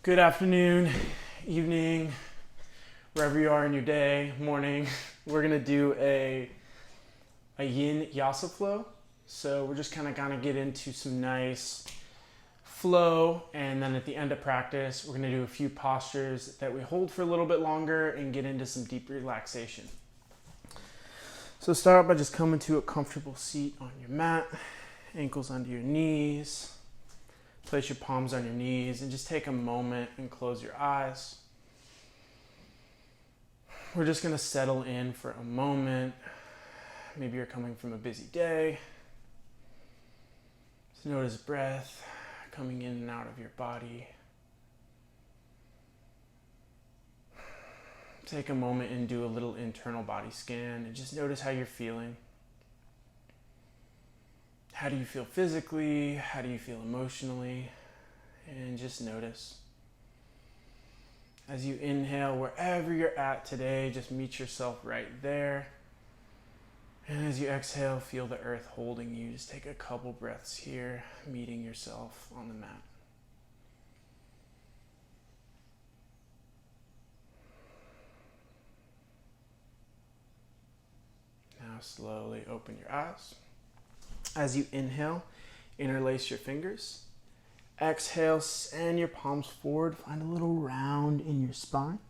Good afternoon, evening, wherever you are in your day, morning. We're gonna do a Yin Yasa Flow. So we're just kind of gonna get into some nice flow, and then at the end of practice, we're gonna do a few postures that we hold for a little bit longer and get into some deep relaxation. So start out by just coming to a comfortable seat on your mat, ankles under your knees. Place your palms on your knees and just take a moment and close your eyes. We're just going to settle in for a moment. Maybe you're coming from a busy day. Just notice breath coming in and out of your body. Take a moment and do a little internal body scan and just notice how you're feeling. How do you feel physically? How do you feel emotionally? And just notice. As you inhale, wherever you're at today, just meet yourself right there. And as you exhale, feel the earth holding you. Just take a couple breaths here, meeting yourself on the mat. Now slowly open your eyes. As you inhale, interlace your fingers. Exhale, send your palms forward. Find a little round in your spine.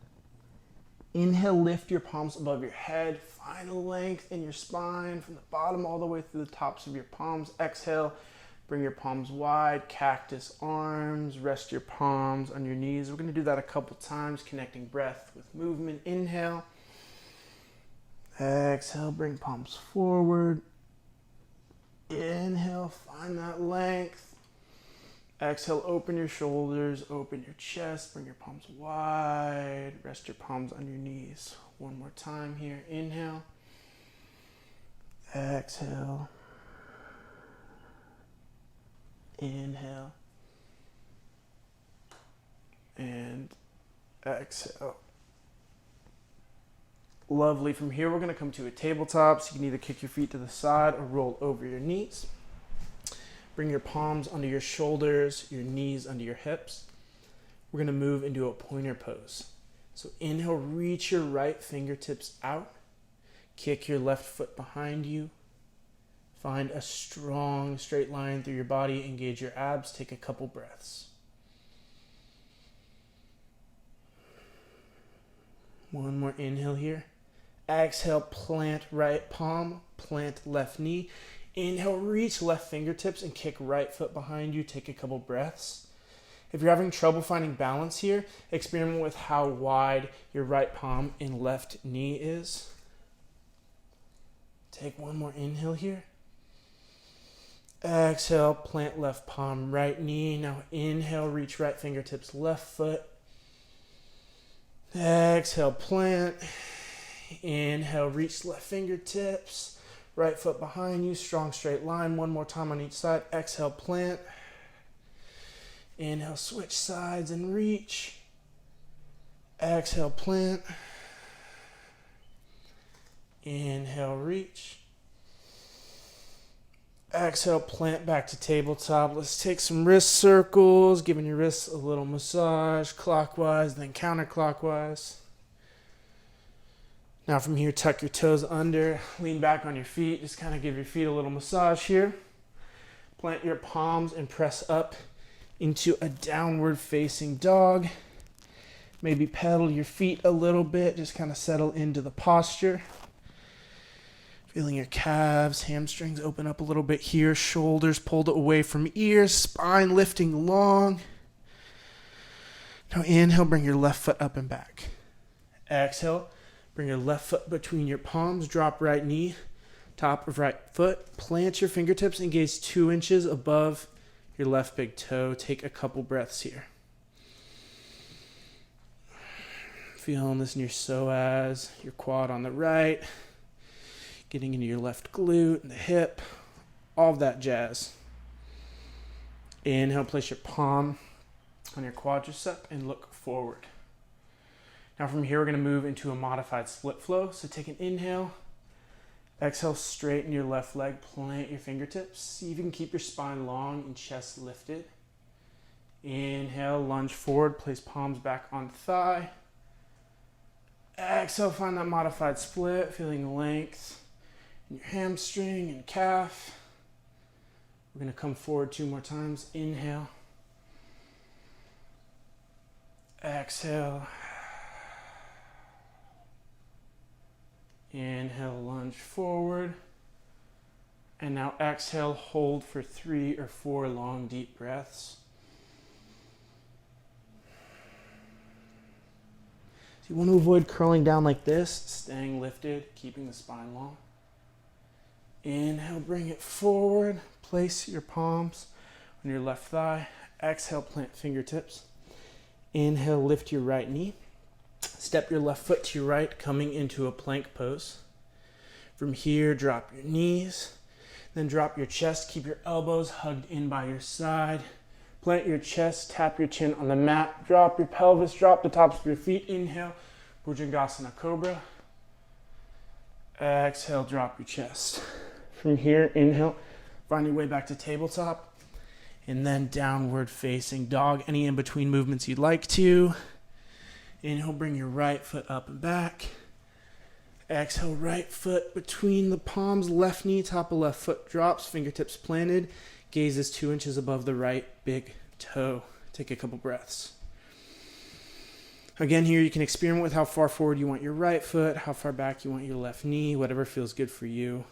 Inhale, lift your palms above your head. Find a length in your spine from the bottom all the way through the tops of your palms. Exhale, bring your palms wide, cactus arms. Rest your palms on your knees. We're going to do that a couple times, connecting breath with movement. Inhale. Exhale, bring palms forward. Inhale, find that length. Exhale, open your shoulders, open your chest, bring your palms wide. Rest your palms on your knees. One more time here. Inhale. Exhale. Inhale. And exhale. Lovely. From here, we're going to come to a tabletop, so you can either kick your feet to the side or roll over your knees. Bring your palms under your shoulders, your knees under your hips. We're going to move into a pointer pose. So inhale, reach your right fingertips out. Kick your left foot behind you. Find a strong straight line through your body. Engage your abs. Take a couple breaths. One more inhale here. Exhale, plant right palm, plant left knee. Inhale, reach left fingertips and kick right foot behind you. Take a couple breaths. If you're having trouble finding balance here, experiment with how wide your right palm and left knee is. Take one more inhale here. Exhale, plant left palm, right knee. Now inhale, reach right fingertips, left foot. Exhale, plant. Inhale, reach left fingertips, right foot behind you, strong straight line. One more time on each side. Exhale, plant. Inhale, switch sides and reach. Exhale, plant. Inhale, reach. Exhale, plant back to tabletop. Let's take some wrist circles, giving your wrists a little massage, clockwise, then counterclockwise. Now from here, tuck your toes under, lean back on your feet. Just kind of give your feet a little massage here. Plant your palms and press up into a downward facing dog. Maybe pedal your feet a little bit. Just kind of settle into the posture. Feeling your calves, hamstrings open up a little bit here. Shoulders pulled away from ears. Spine lifting long. Now inhale, bring your left foot up and back. Exhale. Bring your left foot between your palms, drop right knee, top of right foot. Plant your fingertips, engage 2 inches above your left big toe. Take a couple breaths here. Feeling this in your psoas, your quad on the right, getting into your left glute and the hip, all of that jazz. Inhale, place your palm on your quadricep and look forward. Now from here, we're going to move into a modified split flow. So take an inhale. Exhale, straighten your left leg, plant your fingertips. See if you can keep your spine long and chest lifted. Inhale, lunge forward, place palms back on thigh. Exhale, find that modified split, feeling length in your hamstring and calf. We're going to come forward 2 more times. Inhale. Exhale. Inhale, lunge forward. And now exhale, hold for 3 or 4 long, deep breaths. So you want to avoid curling down like this, staying lifted, keeping the spine long. Inhale, bring it forward. Place your palms on your left thigh. Exhale, plant fingertips. Inhale, lift your right knee. Step your left foot to your right, coming into a plank pose. From here, drop your knees. Then drop your chest. Keep your elbows hugged in by your side. Plant your chest, tap your chin on the mat. Drop your pelvis, drop the tops of your feet. Inhale, Bhujangasana Cobra. Exhale, drop your chest. From here, inhale, find your way back to tabletop. And then downward facing dog. Any in-between movements you'd like to. Inhale, bring your right foot up and back. Exhale, right foot between the palms, left knee, top of left foot drops, fingertips planted. Gaze is 2 inches above the right big toe. Take a couple breaths. Again, here you can experiment with how far forward you want your right foot, how far back you want your left knee, whatever feels good for you.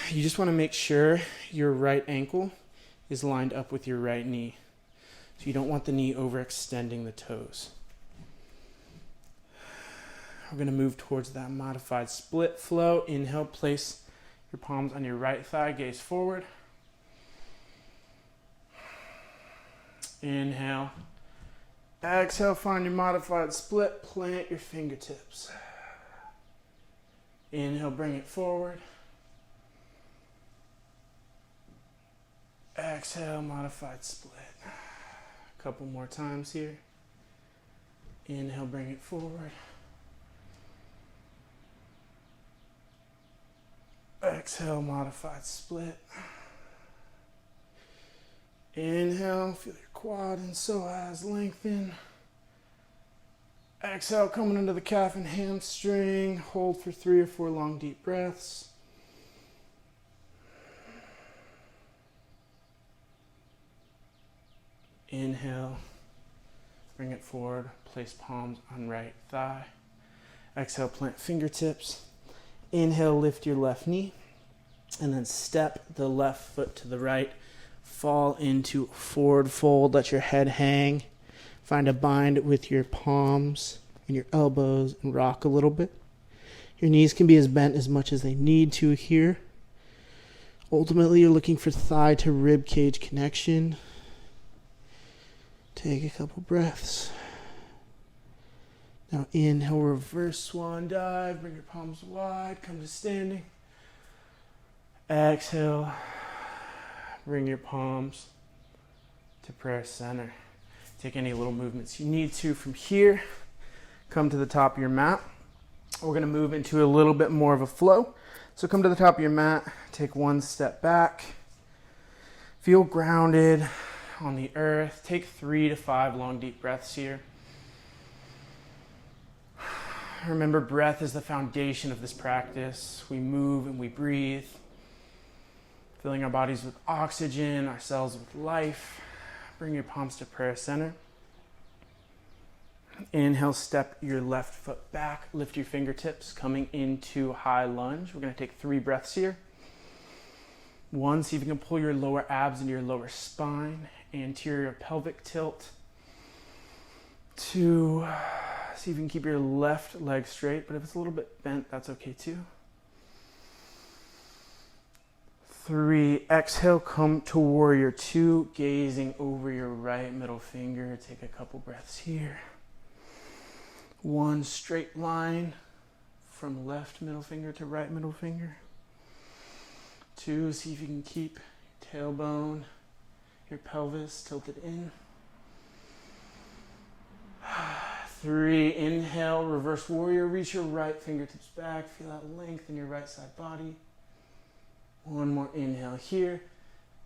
You just want to make sure your right ankle is lined up with your right knee. So you don't want the knee overextending the toes. We're going to move towards that modified split flow. Inhale, place your palms on your right thigh, gaze forward. Inhale. Exhale, find your modified split, plant your fingertips. Inhale, bring it forward. Exhale, modified split. A couple more times here. Inhale, bring it forward. Exhale, modified split. Inhale, feel your quad and psoas lengthen. Exhale, coming into the calf and hamstring. Hold for 3 or 4 long, deep breaths. Inhale, bring it forward, place palms on right thigh. Exhale, plant fingertips. Inhale, lift your left knee, and then step the left foot to the right. Fall into forward fold, let your head hang. Find a bind with your palms and your elbows and rock a little bit. Your knees can be as bent as much as they need to here. Ultimately, you're looking for thigh to rib cage connection. Take a couple breaths. Now inhale, reverse swan dive. Bring your palms wide, come to standing. Exhale, bring your palms to prayer center. Take any little movements you need to from here. Come to the top of your mat. We're going to move into a little bit more of a flow. So come to the top of your mat, take 1 step back. Feel grounded on the earth. Take 3 to 5 long, deep breaths here. Remember, breath is the foundation of this practice. We move and we breathe, filling our bodies with oxygen, our cells with life. Bring your palms to prayer center. Inhale, step your left foot back, lift your fingertips, coming into high lunge. We're going to take 3 breaths here. 1, see if you can pull your lower abs into your lower spine, anterior pelvic tilt. 2, see if you can keep your left leg straight, but if it's a little bit bent, that's okay too. 3, exhale, come to warrior 2, gazing over your right middle finger. Take a couple breaths here. 1, straight line from left middle finger to right middle finger. 2, see if you can keep your tailbone, your pelvis tilted in. 3, inhale, reverse warrior, reach your right fingertips back, feel that length in your right side body. 1 more inhale here.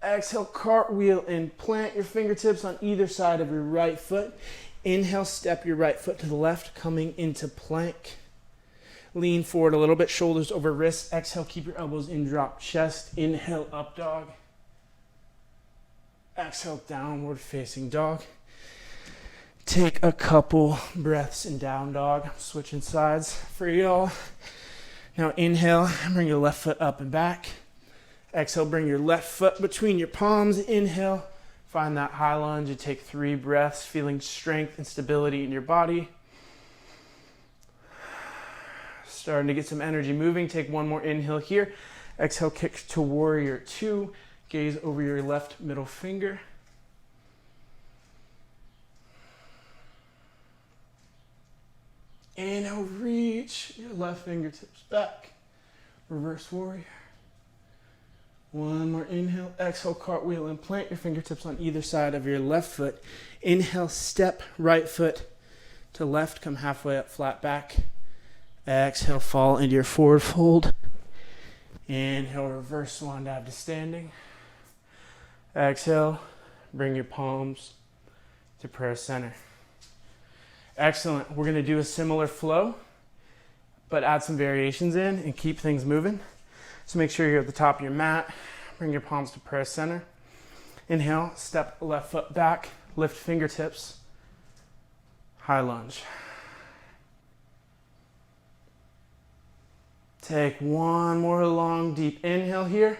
exhale, cartwheel and plant your fingertips on either side of your right foot. Inhale, step your right foot to the left, coming into plank. Lean forward a little bit, shoulders over wrists. Exhale, keep your elbows in, drop chest. Inhale, up dog. Exhale, downward facing dog. Take a couple breaths in down dog. Switching sides for y'all. Now inhale, bring your left foot up and back. Exhale, bring your left foot between your palms. Inhale, find that high lunge. You take 3 breaths, feeling strength and stability in your body. Starting to get some energy moving. Take one more inhale here. Exhale, kick to warrior 2. Gaze over your left middle finger. Inhale, reach your left fingertips back. Reverse warrior. One more inhale. Exhale, cartwheel and plant your fingertips on either side of your left foot. Inhale, step right foot to left. Come halfway up, flat back. Exhale, fall into your forward fold. Inhale, reverse swan dive to standing. Exhale, bring your palms to prayer center. Excellent. We're going to do a similar flow, but add some variations in and keep things moving. So make sure you're at the top of your mat. Bring your palms to prayer center. Inhale, step left foot back, lift fingertips, high lunge. Take one more long deep inhale here.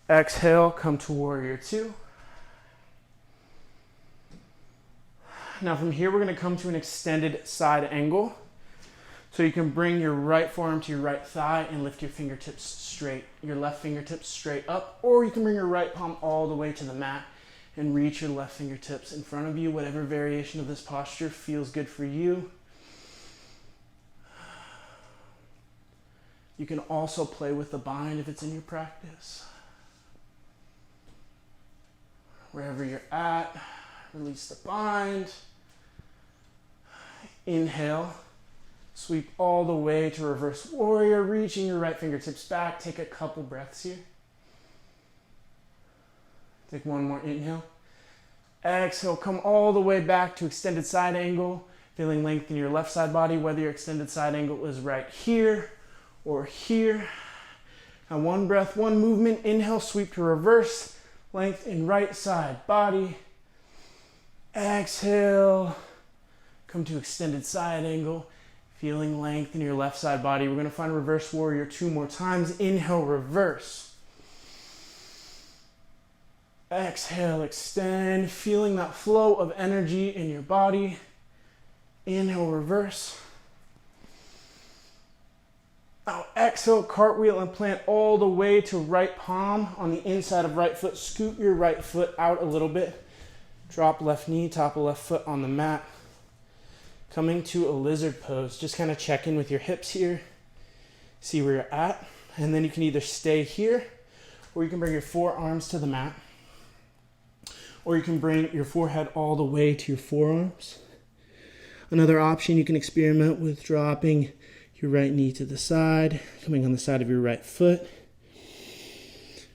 Exhale, come to warrior 2. Now from here, we're going to come to an extended side angle. So you can bring your right forearm to your right thigh and lift your fingertips straight, your left fingertips straight up, or you can bring your right palm all the way to the mat and reach your left fingertips in front of you. Whatever variation of this posture feels good for you. You can also play with the bind if it's in your practice. Wherever you're at, release the bind. Inhale, sweep all the way to reverse warrior, reaching your right fingertips back. Take a couple breaths here. Take one more inhale. Exhale, come all the way back to extended side angle, feeling length in your left side body, whether your extended side angle is right here or here. And one breath, one movement. Inhale, sweep to reverse, length in right side body. Exhale, come to extended side angle, feeling length in your left side body. We're going to find reverse warrior 2 more times. Inhale, reverse. Exhale, extend, feeling that flow of energy in your body. Inhale, reverse. Now exhale, cartwheel and plant all the way to right palm on the inside of right foot. Scoot your right foot out a little bit. Drop left knee, top of left foot on the mat. Coming to a lizard pose. Just kind of check in with your hips here. See where you're at. And then you can either stay here, or you can bring your forearms to the mat. Or you can bring your forehead all the way to your forearms. Another option, you can experiment with dropping your right knee to the side, coming on the side of your right foot.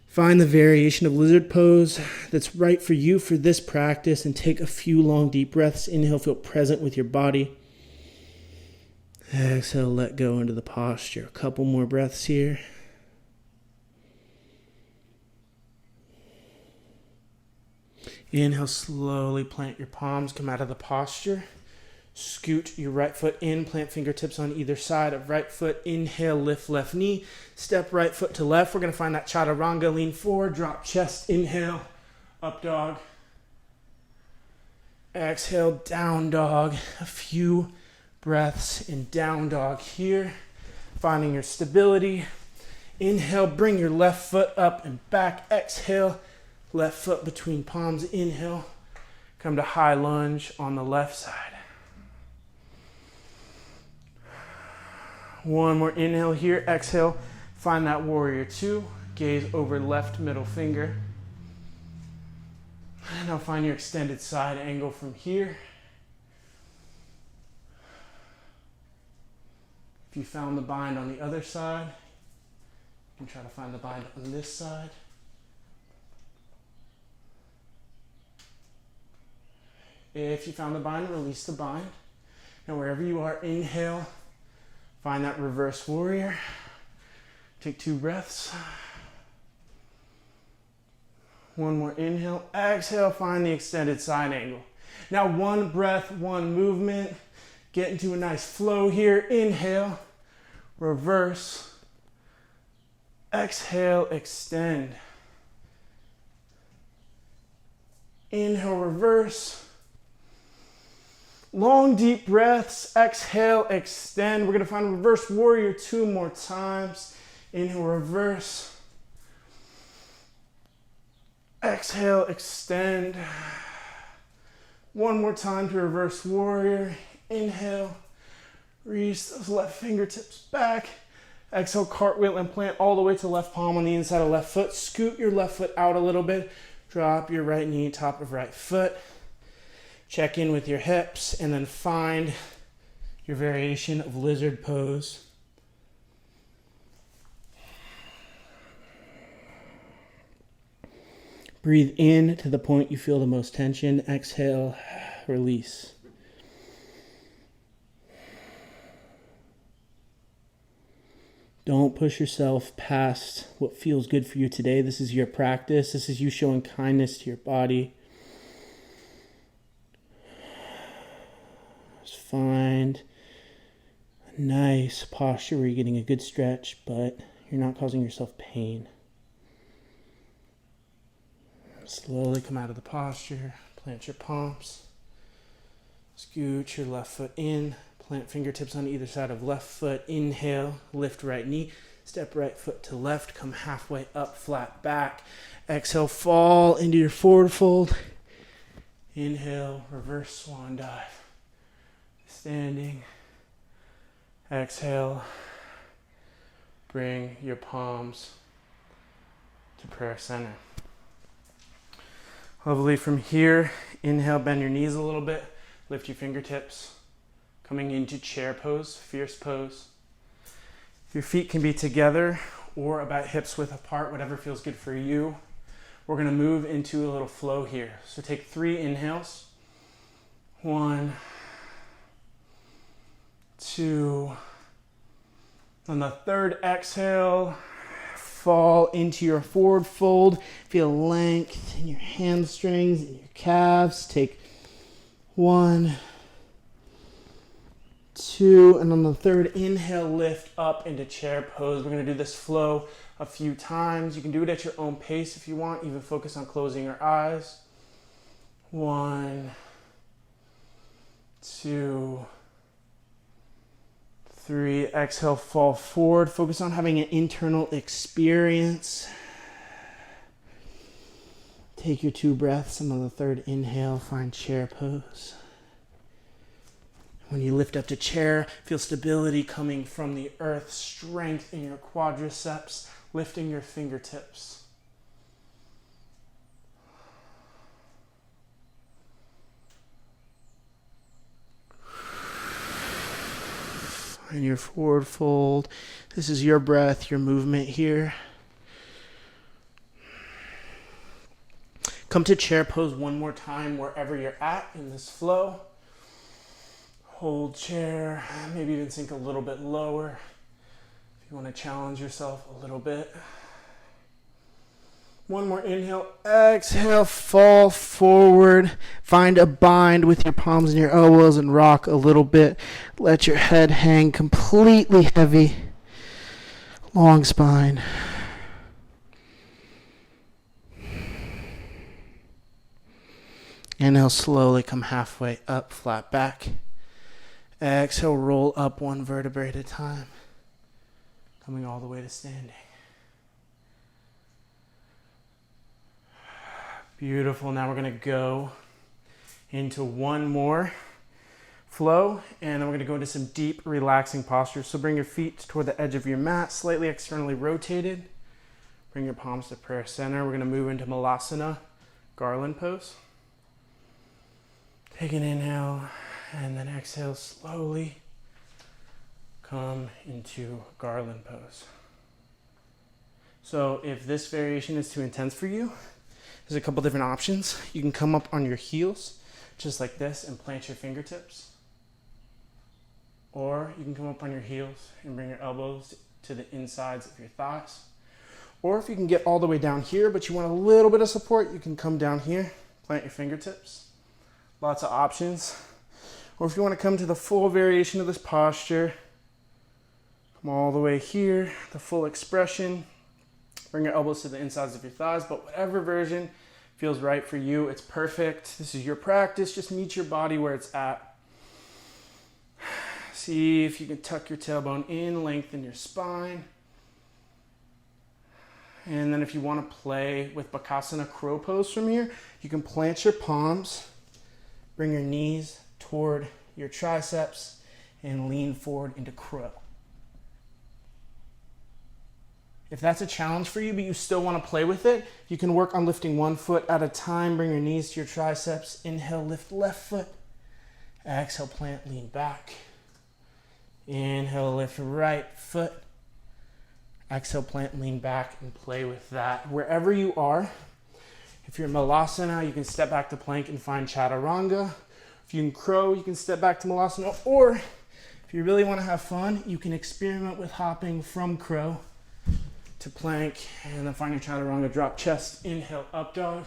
Find the variation of lizard pose that's right for you for this practice and take a few long deep breaths. Inhale, feel present with your body. Exhale, let go into the posture. A couple more breaths here. Inhale, slowly plant your palms, come out of the posture. Scoot your right foot in, plant fingertips on either side of right foot. Inhale, lift left knee. Step right foot to left. We're going to find that chaturanga. Lean forward, drop chest. Inhale, up dog. Exhale, down dog. A few breaths in down dog here. Finding your stability. Inhale, bring your left foot up and back. Exhale, left foot between palms. Inhale, come to high lunge on the left side. One more inhale here. Exhale, find that warrior 2. Gaze over left middle finger. And now find your extended side angle from here. If you found the bind on the other side, you can try to find the bind on this side. If you found the bind, release the bind. Now wherever you are, inhale, find that reverse warrior. Take 2 breaths. One more inhale, exhale, find the extended side angle. Now 1 breath, 1 movement. Get into a nice flow here. Inhale, reverse, exhale, extend. Inhale, reverse. Long, deep breaths. Exhale, extend. We're going to find reverse warrior 2 more times. Inhale, reverse. Exhale, extend. 1 more time to reverse warrior. Inhale. Reach those left fingertips back. Exhale, cartwheel and plant all the way to left palm on the inside of left foot. Scoot your left foot out a little bit. Drop your right knee, top of right foot. Check in with your hips and then find your variation of lizard pose. Breathe in to the point you feel the most tension. Exhale, release. Don't push yourself past what feels good for you today. This is your practice. This is you showing kindness to your body. Just find a nice posture where you're getting a good stretch, but you're not causing yourself pain. Slowly come out of the posture. Plant your palms. Scoot your left foot in. Plant fingertips on either side of left foot. Inhale, lift right knee. Step right foot to left. Come halfway up, flat back. Exhale, fall into your forward fold. Inhale, reverse swan dive. Standing. Exhale. Bring your palms to prayer center. Lovely. From here, inhale, bend your knees a little bit. Lift your fingertips. Coming into chair pose, fierce pose. Your feet can be together or about hips width apart, whatever feels good for you. We're going to move into a little flow here. So take 3 inhales. 1, 2. On the third exhale, fall into your forward fold. Feel length in your hamstrings and your calves. Take 1, 2, and on the third inhale, lift up into chair pose. We're going to do this flow a few times. You can do it at your own pace if you want. Even focus on closing your eyes. 1, 2, 3. Exhale, fall forward. Focus on having an internal experience. Take your 2 breaths, and on the third inhale, find chair pose. When you lift up to chair, feel stability coming from the earth, strength in your quadriceps, lifting your fingertips. Find your forward fold. This is your breath, your movement here. Come to chair pose 1 more time wherever you're at in this flow. Hold chair, maybe even sink a little bit lower if you want to challenge yourself a little bit. 1 more inhale, exhale, fall forward. Find a bind with your palms and your elbows and rock a little bit. Let your head hang completely heavy. Long spine. Inhale, slowly come halfway up, flat back. Exhale, roll up 1 vertebrae at a time, coming all the way to standing. Beautiful. Now we're going to go into 1 more flow, and then we're going to go into some deep, relaxing postures. So bring your feet toward the edge of your mat, slightly externally rotated. Bring your palms to prayer center. We're going to move into Malasana, garland pose. Take an inhale. And then exhale, slowly come into garland pose. So if this variation is too intense for you, there's a couple different options. You can come up on your heels, just like this, and plant your fingertips. Or you can come up on your heels and bring your elbows to the insides of your thighs. Or if you can get all the way down here, but you want a little bit of support, you can come down here, plant your fingertips. Lots of options. Or if you want to come to the full variation of this posture, come all the way here, the full expression. Bring your elbows to the insides of your thighs, but whatever version feels right for you, it's perfect. This is your practice. Just meet your body where it's at. See if you can tuck your tailbone in, lengthen your spine. And then if you want to play with Bakasana crow pose from here, you can plant your palms, bring your knees toward your triceps, and lean forward into crow. If that's a challenge for you, but you still want to play with it, you can work on lifting one foot at a time. Bring your knees to your triceps. Inhale, lift left foot. Exhale, plant, lean back. Inhale, lift right foot. Exhale, plant, lean back, and play with that. Wherever you are, if you're in Malasana, you can step back to plank and find Chaturanga. If you can crow, you can step back to Malasana. Or if you really want to have fun, you can experiment with hopping from crow to plank, and then find your Chaturanga, drop chest, inhale, up dog.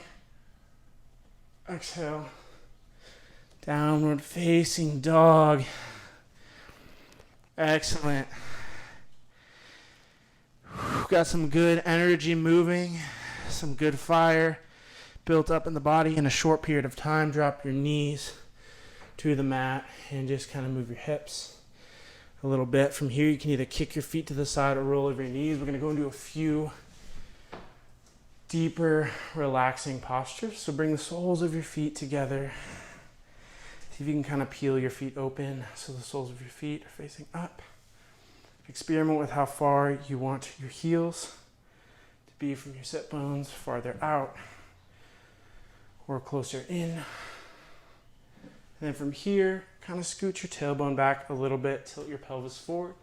Exhale, downward facing dog. Excellent. Got some good energy moving, some good fire built up in the body in a short period of time. Drop your knees to the mat and just kind of move your hips a little bit. From here, you can either kick your feet to the side or roll over your knees. We're going to go into a few deeper, relaxing postures. So bring the soles of your feet together. See if you can kind of peel your feet open so the soles of your feet are facing up. Experiment with how far you want your heels to be from your sit bones, farther out or closer in. And then from here, kind of scoot your tailbone back a little bit, tilt your pelvis forward.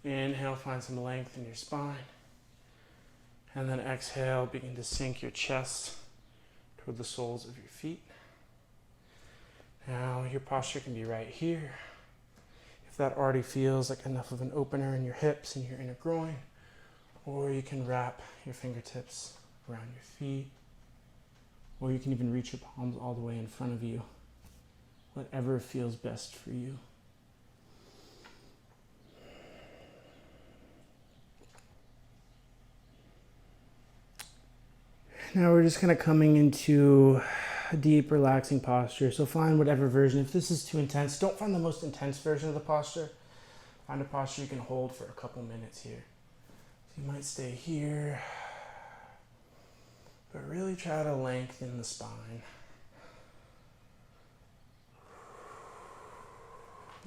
Inhale, find some length in your spine. And then exhale, begin to sink your chest toward the soles of your feet. Now your posture can be right here. If that already feels like enough of an opener in your hips and your inner groin, or you can wrap your fingertips around your feet, or you can even reach your palms all the way in front of you. Whatever feels best for you. Now we're just kind of coming into a deep, relaxing posture. So find whatever version. If this is too intense, don't find the most intense version of the posture. Find a posture you can hold for a couple minutes here. So you might stay here, but really try to lengthen the spine.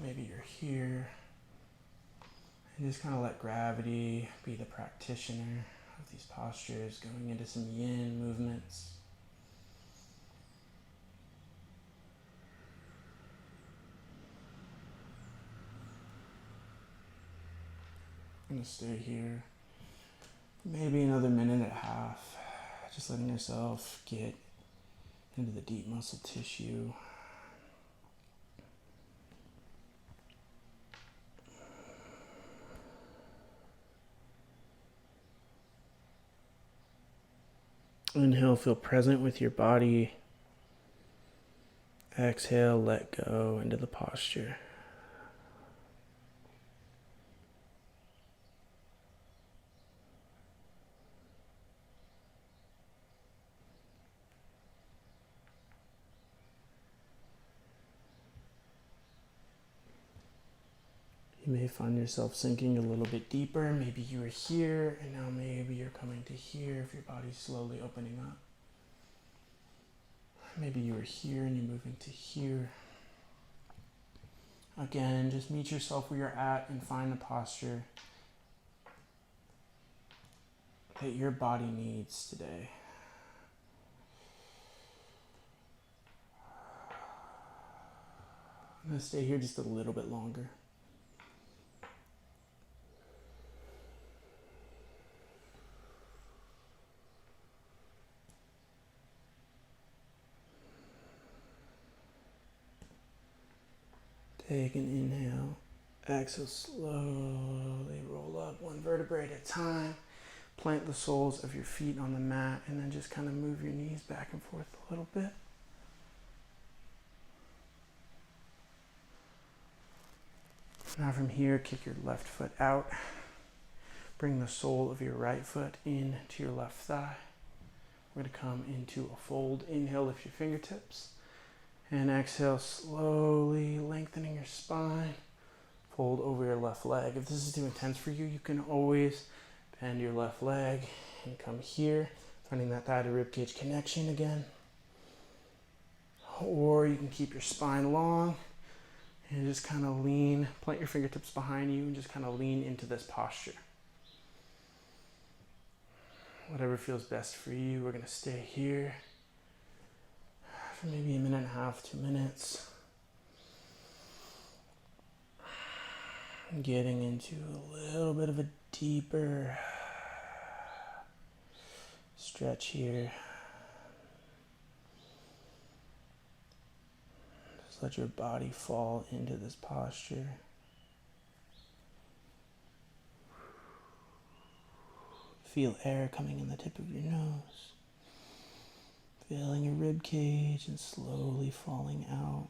Maybe you're here, and just kind of let gravity be the practitioner of these postures, going into some yin movements. I'm going to stay here maybe another minute and a half, just letting yourself get into the deep muscle tissue. Inhale, feel present with your body. Exhale, let go into the posture. You may find yourself sinking a little bit deeper. Maybe you were here, and now maybe you're coming to here if your body's slowly opening up. Maybe you were here and you're moving to here. Again, just meet yourself where you're at and find the posture that your body needs today. I'm going to stay here just a little bit longer. Take an inhale. Exhale, slowly roll up one vertebrae at a time. Plant the soles of your feet on the mat and then just kind of move your knees back and forth a little bit. Now from here, kick your left foot out. Bring the sole of your right foot into your left thigh. We're going to come into a fold. Inhale, lift your fingertips. And exhale, slowly lengthening your spine. Fold over your left leg. If this is too intense for you, you can always bend your left leg and come here, finding that thigh to ribcage connection again. Or you can keep your spine long and just kind of lean, plant your fingertips behind you and just kind of lean into this posture. Whatever feels best for you, we're going to stay here for maybe a minute and a half, 2 minutes. Getting into a little bit of a deeper stretch here. Just let your body fall into this posture. Feel air coming in the tip of your nose. Filling your rib cage and slowly falling out.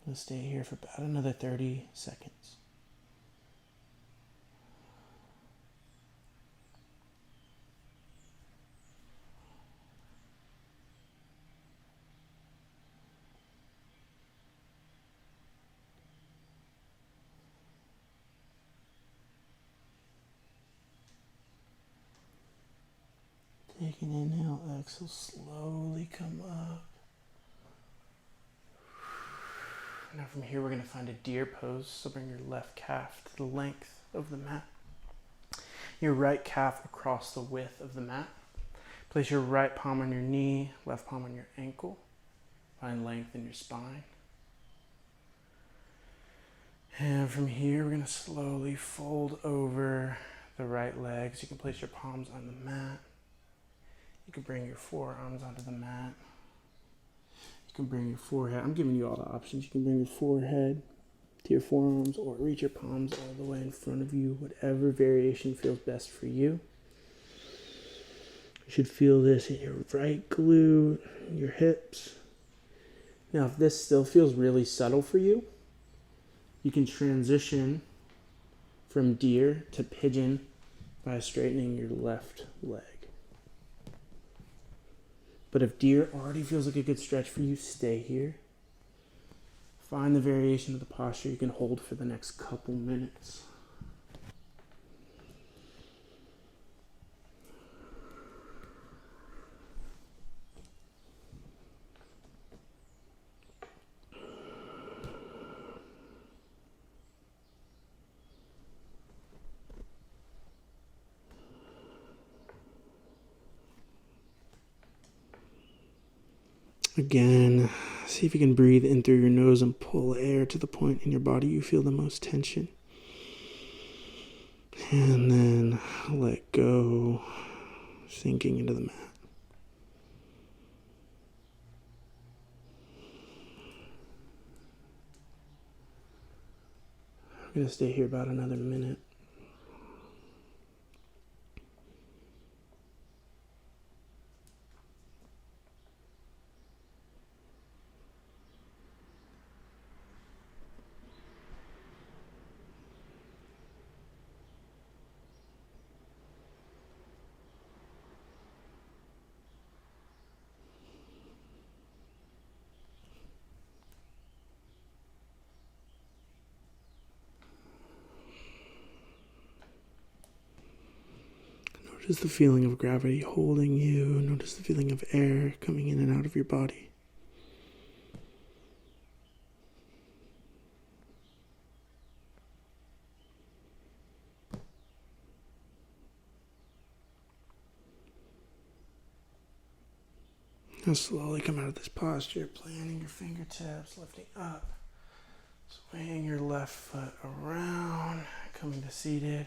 We'll stay here for about another 30 seconds. Take an inhale, exhale, slowly come up. Now from here we're going to find a deer pose, so bring your left calf to the length of the mat. Your right calf across the width of the mat. Place your right palm on your knee, left palm on your ankle. Find length in your spine. And from here we're going to slowly fold over the right leg. So you can place your palms on the mat. You can bring your forearms onto the mat. You can bring your forehead. I'm giving you all the options. You can bring your forehead to your forearms or reach your palms all the way in front of you. Whatever variation feels best for you. You should feel this in your right glute, your hips. Now, if this still feels really subtle for you, you can transition from deer to pigeon by straightening your left leg. But if deer already feels like a good stretch for you, stay here. Find the variation of the posture you can hold for the next couple minutes. Again, see if you can breathe in through your nose and pull air to the point in your body you feel the most tension. And then let go, sinking into the mat. I'm going to stay here about another minute. Notice the feeling of gravity holding you. Notice the feeling of air coming in and out of your body. And slowly come out of this posture, planting your fingertips, lifting up, swaying your left foot around, coming to seated.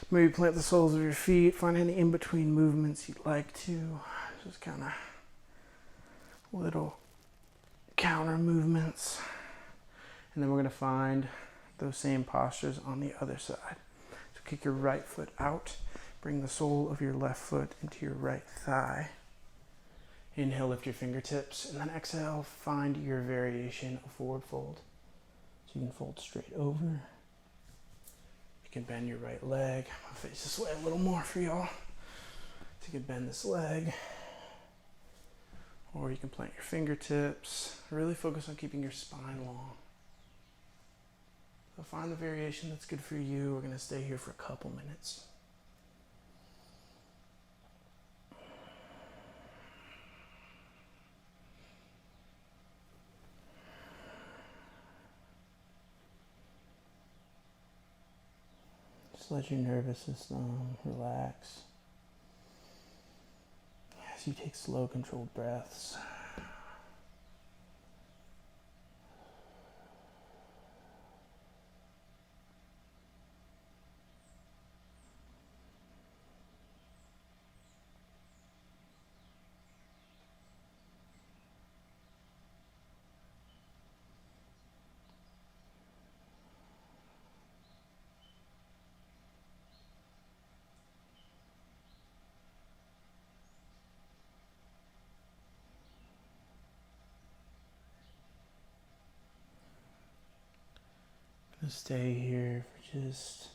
Maybe plant the soles of your feet, find any in-between movements you'd like to. Just kind of little counter movements. And then we're going to find those same postures on the other side. So kick your right foot out, bring the sole of your left foot into your right thigh. Inhale, lift your fingertips, and then exhale, find your variation of forward fold. So you can fold straight over. You can bend your right leg. I'll face this way a little more for y'all. So you can bend this leg. Or you can plant your fingertips. Really focus on keeping your spine long. So find the variation that's good for you. We're going to stay here for a couple minutes. Just let your nervous system relax as you take slow, controlled breaths. Stay here for just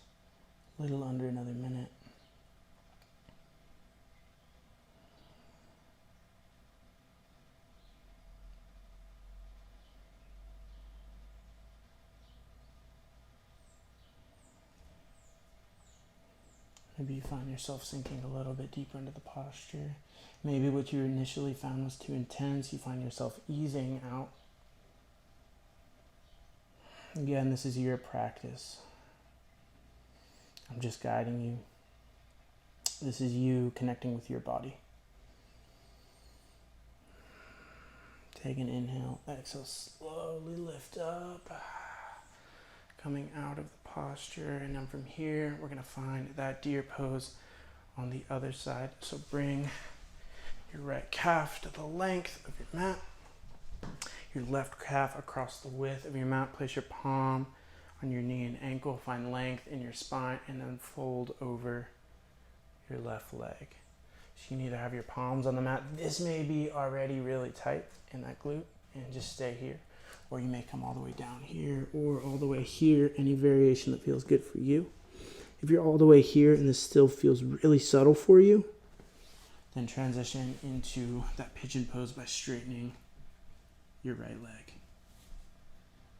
a little under another minute. Maybe you find yourself sinking a little bit deeper into the posture. Maybe what you initially found was too intense. You find yourself easing out. Again, this is your practice. I'm just guiding you. This is you connecting with your body. Take an inhale, exhale, slowly lift up. Coming out of the posture, and then from here, we're gonna find that deer pose on the other side. So bring your right calf to the length of your mat. Your left calf across the width of your mat. Place your palm on your knee and ankle. Find length in your spine and then fold over your left leg. So you need to have your palms on the mat. This may be already really tight in that glute and just stay here. Or you may come all the way down here or all the way here. Any variation that feels good for you. If you're all the way here and this still feels really subtle for you, then transition into that pigeon pose by straightening your right leg.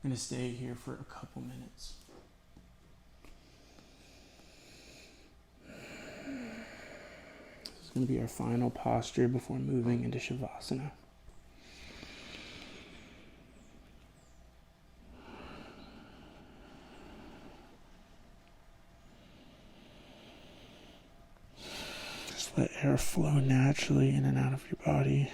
I'm going to stay here for a couple minutes. This is going to be our final posture before moving into Shavasana. Just let air flow naturally in and out of your body.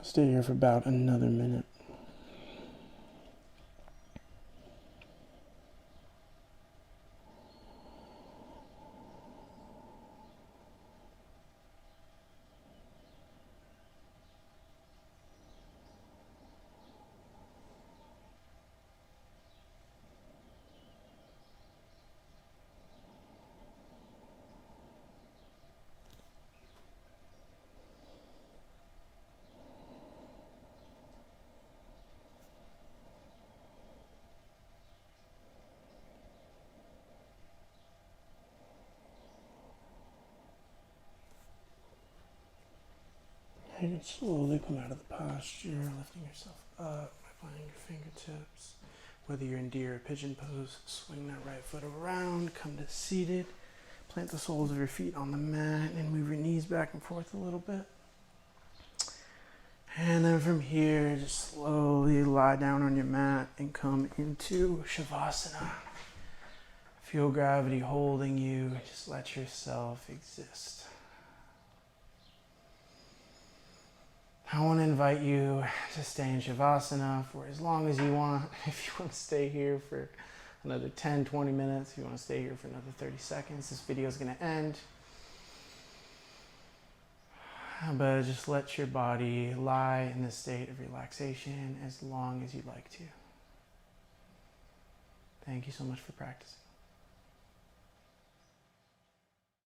Stay here for about another minute. You can slowly come out of the posture, lifting yourself up, applying your fingertips. Whether you're in deer or pigeon pose, swing that right foot around, come to seated. Plant the soles of your feet on the mat and move your knees back and forth a little bit. And then from here, just slowly lie down on your mat and come into Shavasana. Feel gravity holding you. Just let yourself exist. I want to invite you to stay in Shavasana for as long as you want. If you want to stay here for another 10, 20 minutes, if you want to stay here for another 30 seconds, this video is going to end. But just let your body lie in this state of relaxation as long as you'd like to. Thank you so much for practicing.